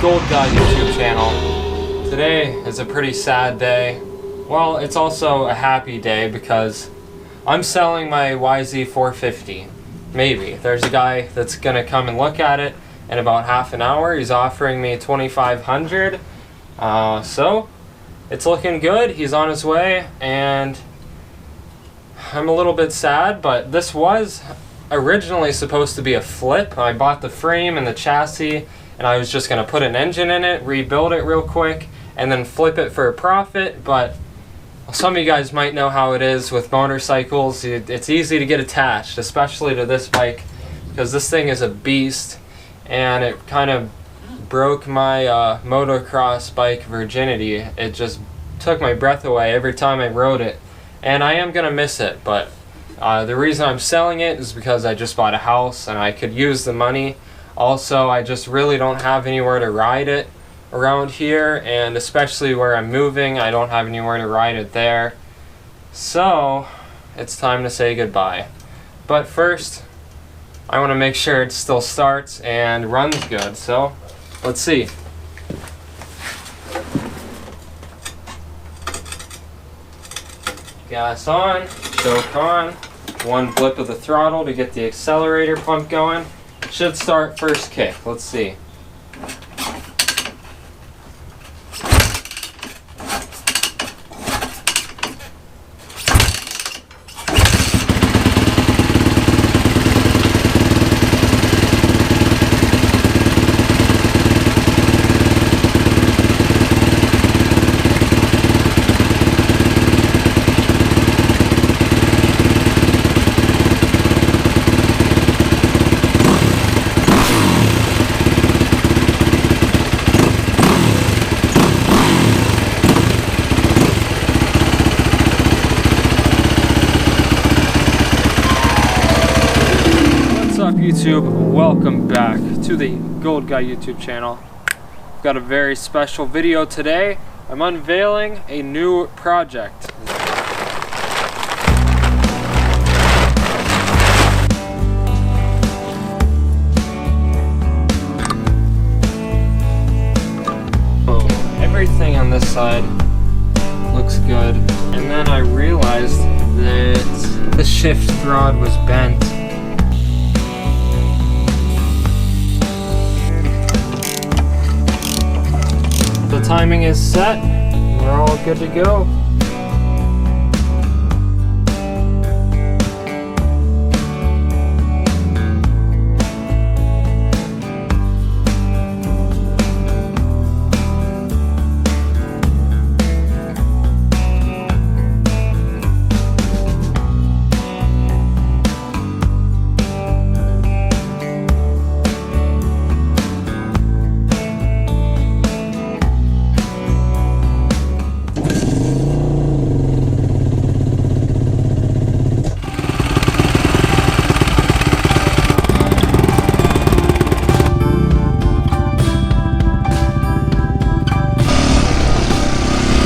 Gold Guy YouTube channel. Today is a pretty sad day. Well, it's also a happy day because I'm selling my YZ450. Maybe. There's a guy that's gonna come and look at it in about half an hour. He's offering me $2,500. So it's looking good. He's on his way, and I'm a little bit sad, but this was originally supposed to be a flip. I bought the frame and the chassis, and I was just going to put an engine in it, rebuild it real quick, and then flip it for a profit. But some of you guys might know how it is with motorcycles. It's easy to get attached, especially to this bike, because this thing is a beast, and it kind of broke my motocross bike virginity. It just took my breath away every time I rode it, and I am going to miss it. But the reason I'm selling it is because I just bought a house and I could use the money. Also, I just really don't have anywhere to ride it around here, and especially where I'm moving, I don't have anywhere to ride it there. So it's time to say goodbye. But first, I want to make sure it still starts and runs good. So let's see. Gas on, choke on. One blip of the throttle to get the accelerator pump going. Should start first kick. Let's see. YouTube, welcome back to the Gold Guy YouTube channel. I've got a very special video today. I'm unveiling a new project. Oh, everything on this side looks good, and then I realized that the shift rod was bent. The timing is set. We're all good to go.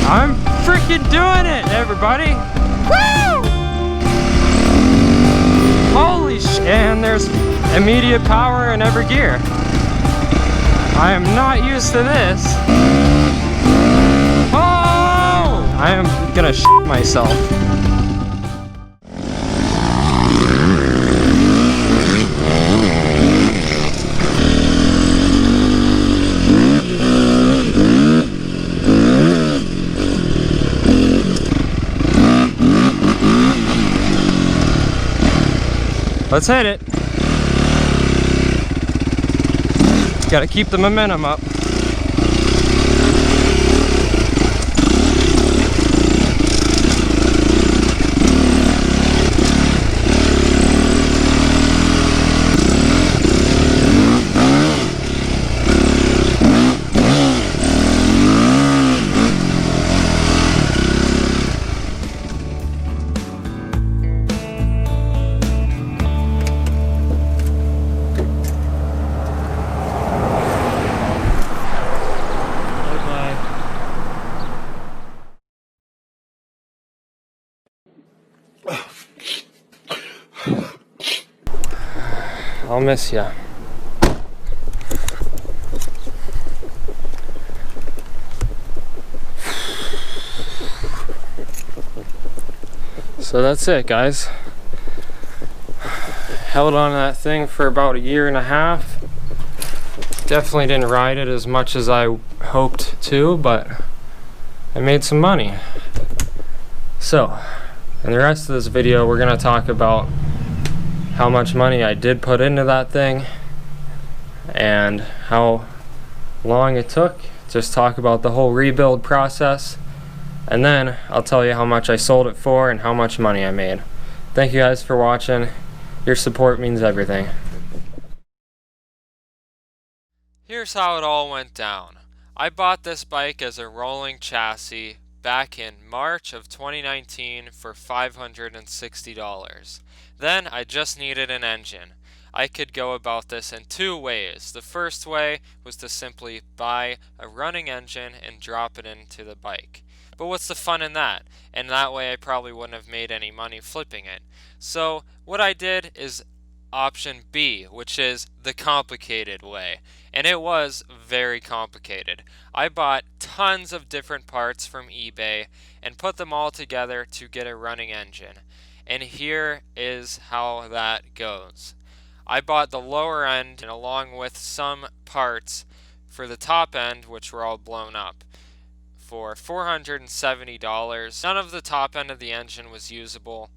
I'm freaking doing it, everybody! Woo! Holy shit! And there's immediate power in every gear. I am not used to this. Oh! I am gonna shit myself. Let's hit it. Gotta keep the momentum up. I'll miss ya. So that's it, guys. Held on to that thing for about 1.5 years. Definitely didn't ride it as much as I hoped to, but I made some money. So, in the rest of this video, we're going to talk about how much money I did put into that thing and how long it took. Just talk about the whole rebuild process, and then I'll tell you how much I sold it for and how much money I made. Thank you guys for watching. Your support means everything. Here's how it all went down. I bought this bike as a rolling chassis back in March of 2019 for $560. Then I just needed an engine. I could go about this in 2 ways. The first way was to simply buy a running engine and drop it into the bike. But what's the fun in that? And that way I probably wouldn't have made any money flipping it. So what I did is option B, which is the complicated way. And it was very complicated. I bought tons of different parts from eBay and put them all together to get a running engine. And here is how that goes. I bought the lower end and along with some parts for the top end, which were all blown up, for $470. None of the top end of the engine was usable.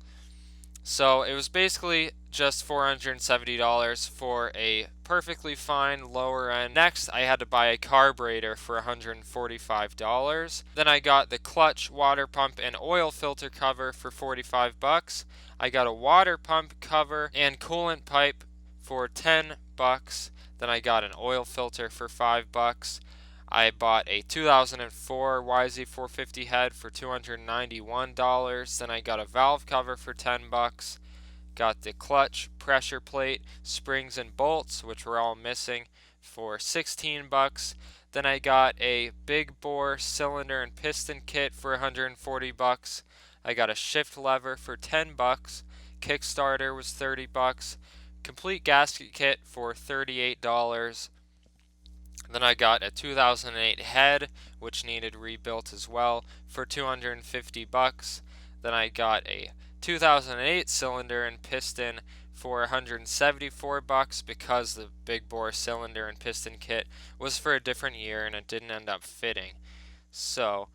So it was basically just $470 for a perfectly fine lower end. Next, I had to buy a carburetor for $145. Then I got the clutch, water pump, and oil filter cover for $45. I got a water pump cover and coolant pipe for $10. Then I got an oil filter for $5. I bought a 2004 YZ450 head for $291. Then I got a valve cover for $10. Got the clutch, pressure plate, springs, and bolts, which were all missing, for $16. Then I got a big bore cylinder and piston kit for $140. I got a shift lever for $10. Kickstarter was $30. Complete gasket kit for $38. Then I got a 2008 head, which needed rebuilt as well, for $250. Then I got a 2008 cylinder and piston for $174 because the big bore cylinder and piston kit was for a different year and it didn't end up fitting. So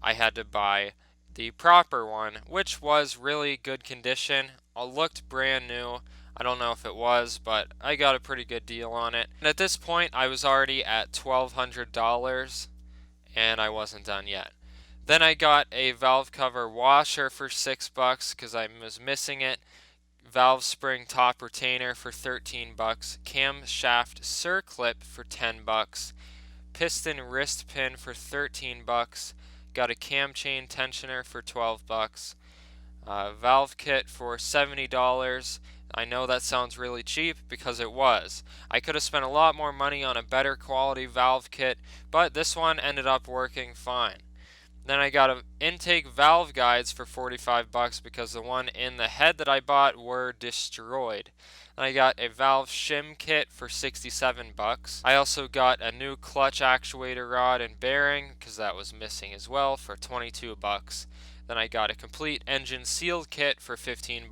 I had to buy the proper one, which was really good condition. It looked brand new. I don't know if it was, but I got a pretty good deal on it. And at this point, I was already at $1,200, and I wasn't done yet. Then I got a valve cover washer for $6 because I was missing it. Valve spring top retainer for $13. Camshaft circlip for $10. Piston wrist pin for $13. Got a cam chain tensioner for $12. Valve kit for $70. I know that sounds really cheap because it was. I could have spent a lot more money on a better quality valve kit, but this one ended up working fine. Then I got a intake valve guides for $45 because the one in the head that I bought were destroyed. And I got a valve shim kit for $67. I also got a new clutch actuator rod and bearing because that was missing as well for $22. Then I got a complete engine sealed kit for $15,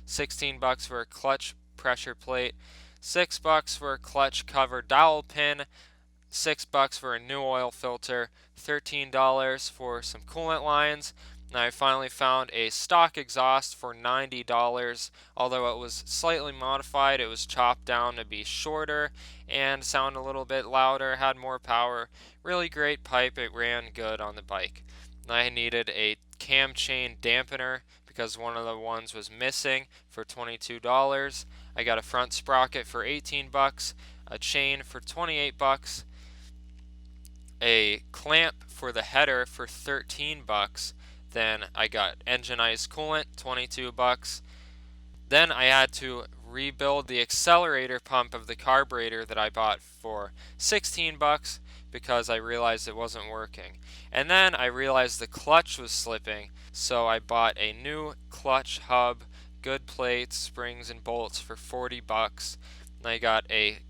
$16 for a clutch pressure plate, $6 for a clutch cover dowel pin, $6 for a new oil filter, $13 for some coolant lines. And I finally found a stock exhaust for $90. Although it was slightly modified, it was chopped down to be shorter and sound a little bit louder, had more power. Really great pipe, it ran good on the bike. I needed a cam chain dampener because one of the ones was missing for $22. I got a front sprocket for $18, a chain for $28, a clamp for the header for $13. Then I got enginized coolant, $22. Then I had to rebuild the accelerator pump of the carburetor that I bought for $16 because I realized it wasn't working. And then I realized the clutch was slipping, so I bought a new clutch hub, good plates, springs, and bolts for $40. And I got a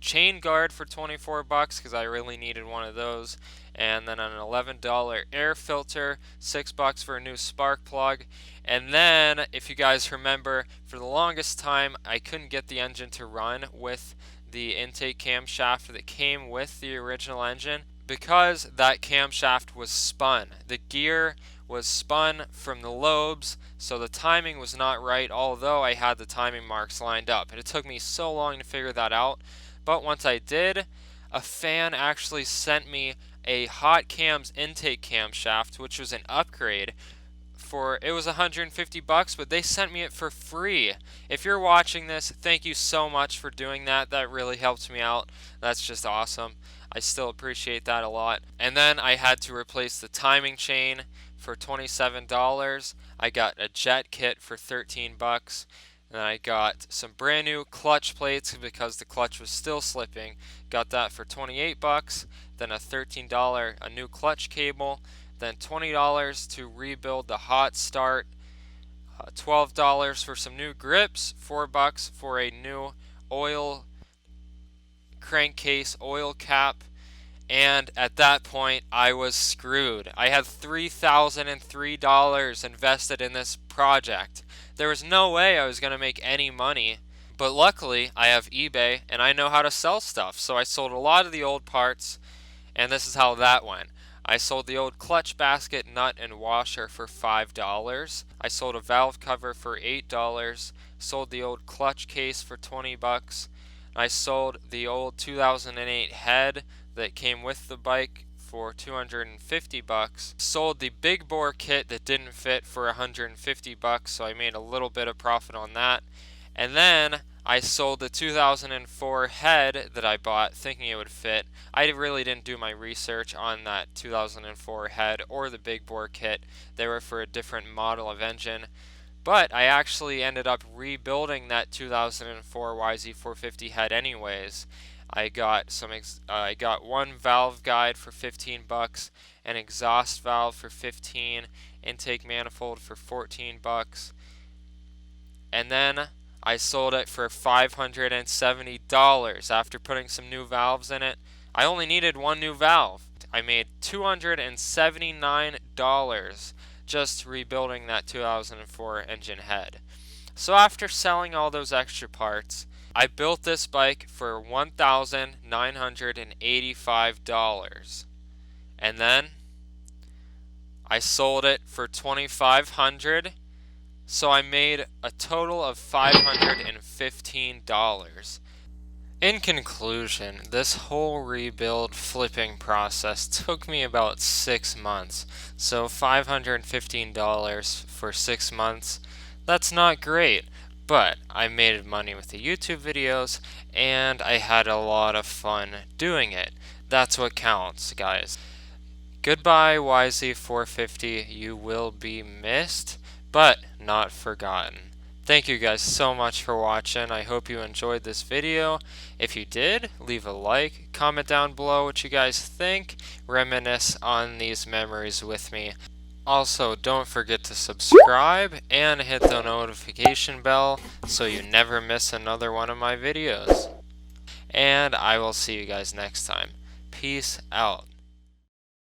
chain guard for $24 because I really needed one of those, and then an $11 air filter, $6 for a new spark plug. And then, if you guys remember, for the longest time I couldn't get the engine to run with the intake camshaft that came with the original engine because that camshaft was spun. The gear was spun from the lobes, so the timing was not right, although I had the timing marks lined up. And it took me so long to figure that out, but once I did, a fan actually sent me a hot cams intake camshaft, which was an upgrade. It was $150, but they sent me it for free. If you're watching this, thank you so much for doing that. That really helped me out. That's just awesome. I still appreciate that a lot. And then I had to replace the timing chain for $27. I got a jet kit for $13. And I got some brand new clutch plates because the clutch was still slipping. Got that for $28. Then a $13 a new clutch cable. Then $20 to rebuild the hot start, $12 for some new grips, $4 for a new oil crankcase oil cap, and at that point I was screwed. I had $3,003 invested in this project. There was no way I was going to make any money, but luckily I have eBay and I know how to sell stuff, so I sold a lot of the old parts, and this is how that went. I sold the old clutch basket, nut, and washer for $5. I sold a valve cover for $8. Sold the old clutch case for $20. I sold the old 2008 head that came with the bike for $250. Sold the big bore kit that didn't fit for $150, so I made a little bit of profit on that. And then I sold the 2004 head that I bought thinking it would fit. I really didn't do my research on that 2004 head or the big bore kit. They were for a different model of engine. But I actually ended up rebuilding that 2004 YZ450 head anyways. I got one valve guide for $15, an exhaust valve for $15, intake manifold for $14, and then I sold it for $570 after putting some new valves in it. I only needed one new valve. I made $279 just rebuilding that 2004 engine head. So after selling all those extra parts, I built this bike for $1,985. And then I sold it for $2,500. So I made a total of $515. In conclusion, this whole rebuild flipping process took me about 6 months. So $515 for 6 months, that's not great. But I made money with the YouTube videos, and I had a lot of fun doing it. That's what counts, guys. Goodbye, YZ450. You will be missed, but not forgotten. Thank you guys so much for watching. I hope you enjoyed this video. If you did, leave a like, comment down below what you guys think, reminisce on these memories with me. Also, don't forget to subscribe and hit the notification bell so you never miss another one of my videos. And I will see you guys next time. Peace out.